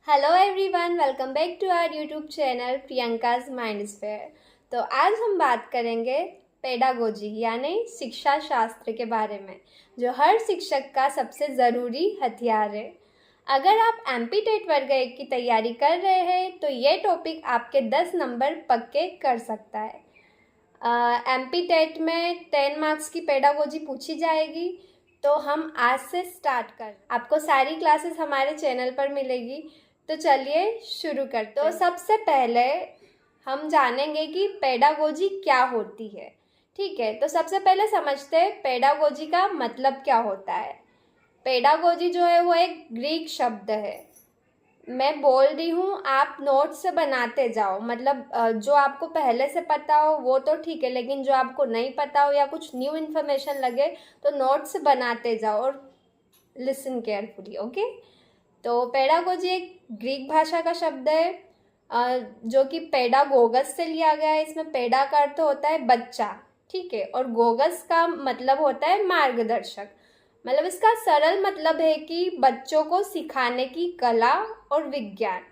Hello everyone, welcome back to our YouTube channel Priyanka's mind sphere. तो आज हम बात करेंगे पेडागोजी यानी शिक्षा शास्त्र के बारे में, जो हर शिक्षक का सबसे ज़रूरी हथियार है। अगर आप एमपी टेट वर्ग 1 की तैयारी कर रहे हैं तो ये टॉपिक आपके 10 नंबर पक्के कर सकता है। एमपी टेट में 10 मार्क्स की पेडागोजी पूछी जाएगी। तो हम आज से स्टार्ट कर, आपको सारी क्लासेस हमारे चैनल पर मिलेगी। तो चलिए शुरू करते हैं। तो सबसे पहले हम जानेंगे कि पेडागोजी क्या होती है। ठीक है, तो सबसे पहले समझते हैं पेडागोजी का मतलब क्या होता है। पेडागोजी जो है वो एक ग्रीक शब्द है। मैं बोल रही हूँ, आप नोट्स बनाते जाओ। मतलब जो आपको पहले से पता हो वो तो ठीक है, लेकिन जो आपको नहीं पता हो या कुछ न्यू इन्फॉर्मेशन लगे तो नोट्स बनाते जाओ और लिसन केयरफुली। ओके, तो पेडागोजी एक ग्रीक भाषा का शब्द है जो कि पेडागोगस से लिया गया है। इसमें पेडा का अर्थ होता है बच्चा, ठीक है, और गोगस का मतलब होता है मार्गदर्शक। मतलब इसका सरल मतलब है कि बच्चों को सिखाने की कला और विज्ञान,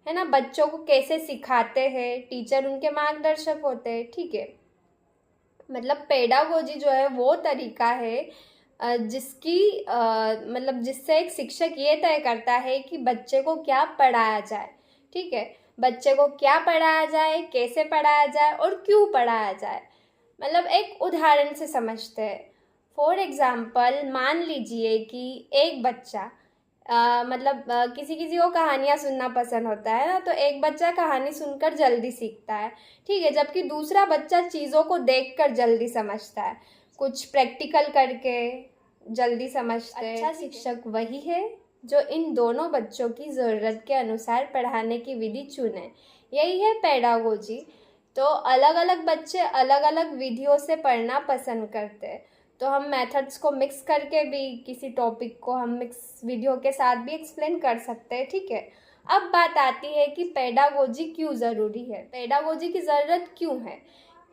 है ना। बच्चों को कैसे सिखाते हैं, टीचर उनके मार्गदर्शक होते हैं, ठीक है। मतलब पेडागोजी जो है वो तरीका है जिसकी मतलब जिससे एक शिक्षक ये तय करता है कि बच्चे को क्या पढ़ाया जाए। ठीक है, बच्चे को क्या पढ़ाया जाए, कैसे पढ़ाया जाए और क्यों पढ़ाया जाए। मतलब एक उदाहरण से समझते हैं। फॉर एग्जाम्पल, मान लीजिए कि एक बच्चा मतलब किसी किसी को कहानियाँ सुनना पसंद होता है ना, तो एक बच्चा कहानी सुनकर जल्दी सीखता है, ठीक है, जबकि दूसरा बच्चा चीज़ों को देखकर जल्दी समझता है, कुछ प्रैक्टिकल करके जल्दी समझते हैं। अच्छा शिक्षक वही है जो इन दोनों बच्चों की ज़रूरत के अनुसार पढ़ाने की विधि चुने। यही है पेडागोजी। तो अलग अलग बच्चे अलग अलग विधियों से पढ़ना पसंद करते हैं। तो हम मेथड्स को मिक्स करके भी किसी टॉपिक को हम मिक्स वीडियो के साथ भी एक्सप्लेन कर सकते हैं, ठीक है। अब बात आती है कि पेडागोजी क्यों ज़रूरी है। पेडागोजी की ज़रूरत क्यों है?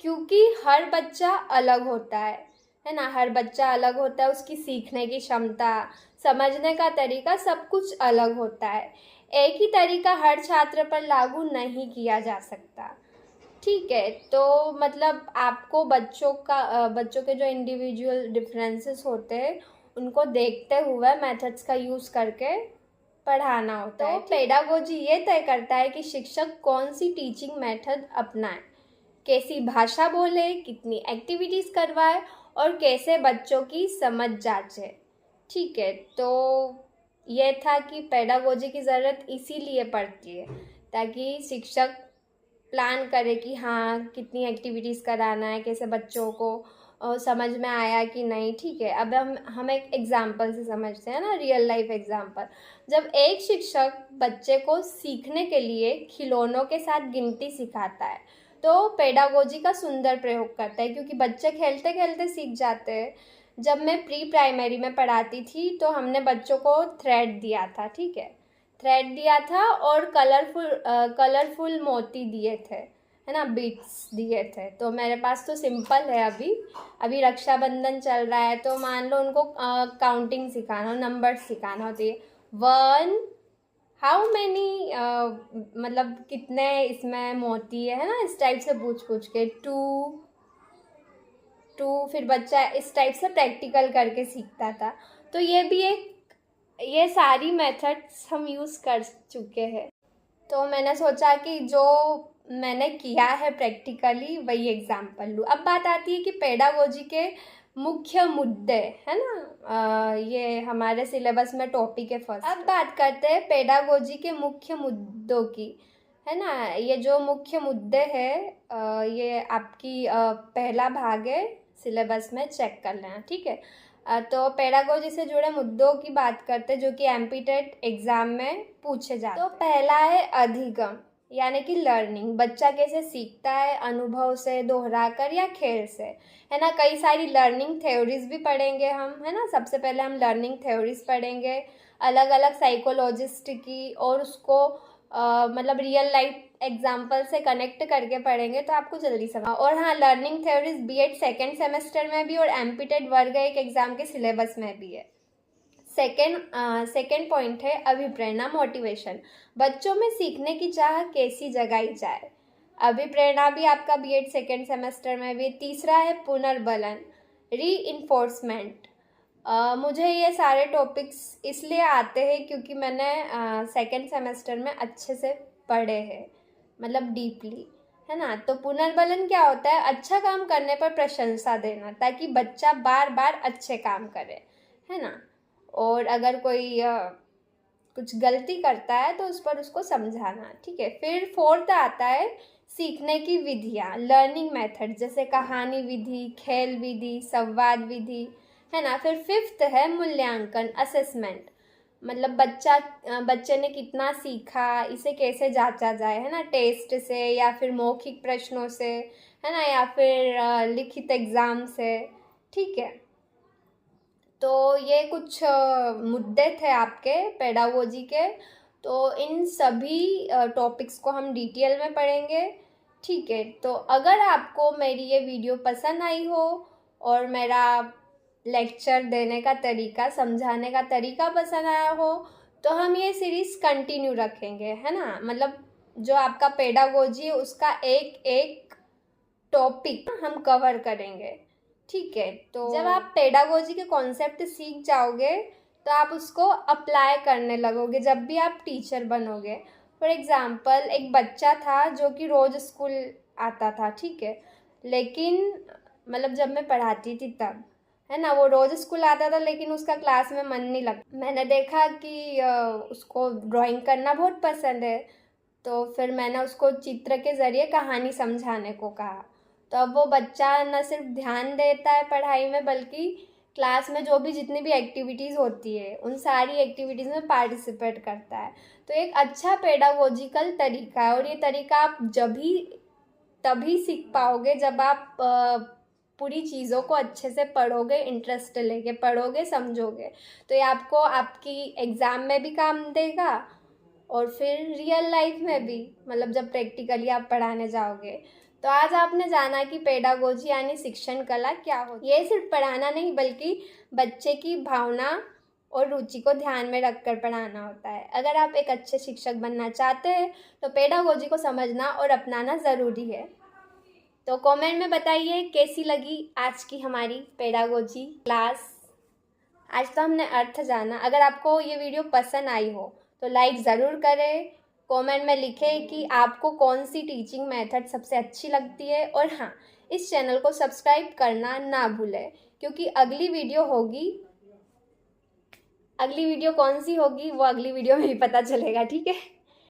क्योंकि हर बच्चा अलग होता है ना। हर बच्चा अलग होता है, उसकी सीखने की क्षमता, समझने का तरीका सब कुछ अलग होता है। एक ही तरीका हर छात्र पर लागू नहीं किया जा सकता, ठीक है। तो मतलब आपको बच्चों के जो इंडिविजुअल डिफरेंसेस होते हैं उनको देखते हुए मेथड्स का यूज़ करके पढ़ाना होता है। पेडागोजी ये तय करता है कि शिक्षक कौन सी टीचिंग मेथड अपनाए, कैसी भाषा बोले, कितनी एक्टिविटीज़ करवाए और कैसे बच्चों की समझ जांचे, ठीक है। तो ये था कि पेडागोजी की ज़रूरत इसीलिए पड़ती है ताकि शिक्षक प्लान करे कि हाँ कितनी एक्टिविटीज़ कराना है, कैसे बच्चों को समझ में आया कि नहीं, ठीक है। अब हम एक एग्जाम्पल से समझते हैं ना, रियल लाइफ एग्जाम्पल। जब एक शिक्षक बच्चे को सीखने के लिए खिलौनों के साथ गिनती सिखाता है तो पेडागोजी का सुंदर प्रयोग करता है, क्योंकि बच्चे खेलते खेलते सीख जाते हैं। जब मैं प्री प्राइमरी में पढ़ाती थी तो हमने बच्चों को थ्रेड दिया था, ठीक है, थ्रेड दिया था और कलरफुल मोती दिए थे, है ना, बीट्स दिए थे। तो मेरे पास तो सिंपल है। अभी रक्षाबंधन चल रहा है तो मान लो उनको काउंटिंग सिखाना हो, नंबर सिखाना होती है। 1 हाउ मैनी, मतलब कितने इसमें मोती है ना, इस टाइप से पूछ के 2 फिर बच्चा इस टाइप से प्रैक्टिकल करके सीखता था। तो ये सारी मेथड्स हम यूज़ कर चुके हैं। तो मैंने सोचा कि जो मैंने किया है प्रैक्टिकली वही एग्जाम्पल लूँ। अब बात आती है कि पेडागोजी के मुख्य मुद्दे, है ना। ये हमारे सिलेबस में टॉपिक है फर्स्ट। अब बात करते हैं पेडागोजी के मुख्य मुद्दों की, है ना। ये जो मुख्य मुद्दे हैं ये आपकी पहला भाग है सिलेबस में, चेक कर लेना, ठीक है। तो पेडागोजी से जुड़े मुद्दों की बात करते हैं जो कि एमपी टेट एग्जाम में पूछे जाते हैं। तो पहला है अधिगम, यानी कि लर्निंग। बच्चा कैसे सीखता है, अनुभव से, दोहराकर या खेल से, है ना। कई सारी लर्निंग थ्योरीज भी पढ़ेंगे हम, है ना। सबसे पहले हम लर्निंग थ्योरीज पढ़ेंगे, अलग अलग साइकोलॉजिस्ट की, और उसको मतलब रियल लाइफ एग्जाम्पल से कनेक्ट करके पढ़ेंगे तो आपको जल्दी समझ। और हाँ, learning theories BEd second semester में भी और एमपी टेट वर्ग 1 एग्जाम के सिलेबस में भी है। सेकेंड पॉइंट है अभिप्रेरणा, मोटिवेशन। बच्चों में सीखने की चाह कैसी जगाई जाए। अभिप्रेरणा भी आपका बीएड सेकेंड सेमेस्टर में भी। तीसरा है पुनर्बलन, रीइंफोर्समेंट। मुझे ये सारे टॉपिक्स इसलिए आते हैं क्योंकि मैंने सेकेंड सेमेस्टर में अच्छे से पढ़े हैं, मतलब डीपली, है ना। तो पुनर्बलन क्या होता है, अच्छा काम करने पर प्रशंसा देना ताकि बच्चा बार बार अच्छे काम करे, है ना। और अगर कोई कुछ गलती करता है तो उस पर उसको समझाना, ठीक है। फिर फोर्थ आता है सीखने की विधियाँ, लर्निंग मेथड, जैसे कहानी विधि, खेल विधि, संवाद विधि, है ना। फिर फिफ्थ है मूल्यांकन, असेसमेंट, मतलब बच्चे ने कितना सीखा, इसे कैसे जांचा जाए, है ना, टेस्ट से या फिर मौखिक प्रश्नों से, है ना, या फिर लिखित एग्ज़ाम से, ठीक है। तो ये कुछ मुद्दे थे आपके पेडागोजी के। तो इन सभी टॉपिक्स को हम डिटेल में पढ़ेंगे, ठीक है। तो अगर आपको मेरी ये वीडियो पसंद आई हो और मेरा लेक्चर देने का तरीका, समझाने का तरीका पसंद आया हो, तो हम ये सीरीज़ कंटिन्यू रखेंगे, है ना। मतलब जो आपका पेडागोजी है उसका एक एक टॉपिक हम कवर करेंगे, ठीक है। तो जब आप पेडागोजी के कॉन्सेप्ट सीख जाओगे तो आप उसको अप्लाई करने लगोगे जब भी आप टीचर बनोगे। फॉर एग्ज़ाम्पल, एक बच्चा था जो कि रोज़ स्कूल आता था, ठीक है, लेकिन मतलब जब मैं पढ़ाती थी तब, है ना, वो रोज़ स्कूल आता था लेकिन उसका क्लास में मन नहीं लगता। मैंने देखा कि उसको ड्राइंग करना बहुत पसंद है, तो फिर मैंने उसको चित्र के ज़रिए कहानी समझाने को कहा। तो अब वो बच्चा न सिर्फ ध्यान देता है पढ़ाई में, बल्कि क्लास में जो भी जितनी भी एक्टिविटीज़ होती है उन सारी एक्टिविटीज़ में पार्टिसिपेट करता है। तो एक अच्छा पेडागोजिकल तरीका है, और ये तरीका आप तभी सीख पाओगे जब आप पूरी चीज़ों को अच्छे से पढ़ोगे, इंटरेस्ट लेके पढ़ोगे, समझोगे। तो ये आपको आपकी एग्ज़ाम में भी काम देगा और फिर रियल लाइफ में भी, मतलब जब प्रैक्टिकली आप पढ़ाने जाओगे। तो आज आपने जाना कि पेडागोजी यानी शिक्षण कला क्या होती है। ये सिर्फ पढ़ाना नहीं बल्कि बच्चे की भावना और रुचि को ध्यान में रखकर पढ़ाना होता है। अगर आप एक अच्छे शिक्षक बनना चाहते हैं तो पेडागोजी को समझना और अपनाना ज़रूरी है। तो कमेंट में बताइए कैसी लगी आज की हमारी पेडागोजी क्लास। आज तो हमने अर्थ जाना। अगर आपको ये वीडियो पसंद आई हो तो लाइक ज़रूर करें, कमेंट में लिखें कि आपको कौन सी टीचिंग मेथड सबसे अच्छी लगती है, और हाँ, इस चैनल को सब्सक्राइब करना ना भूलें क्योंकि अगली वीडियो कौन सी होगी वो अगली वीडियो में ही पता चलेगा, ठीक है।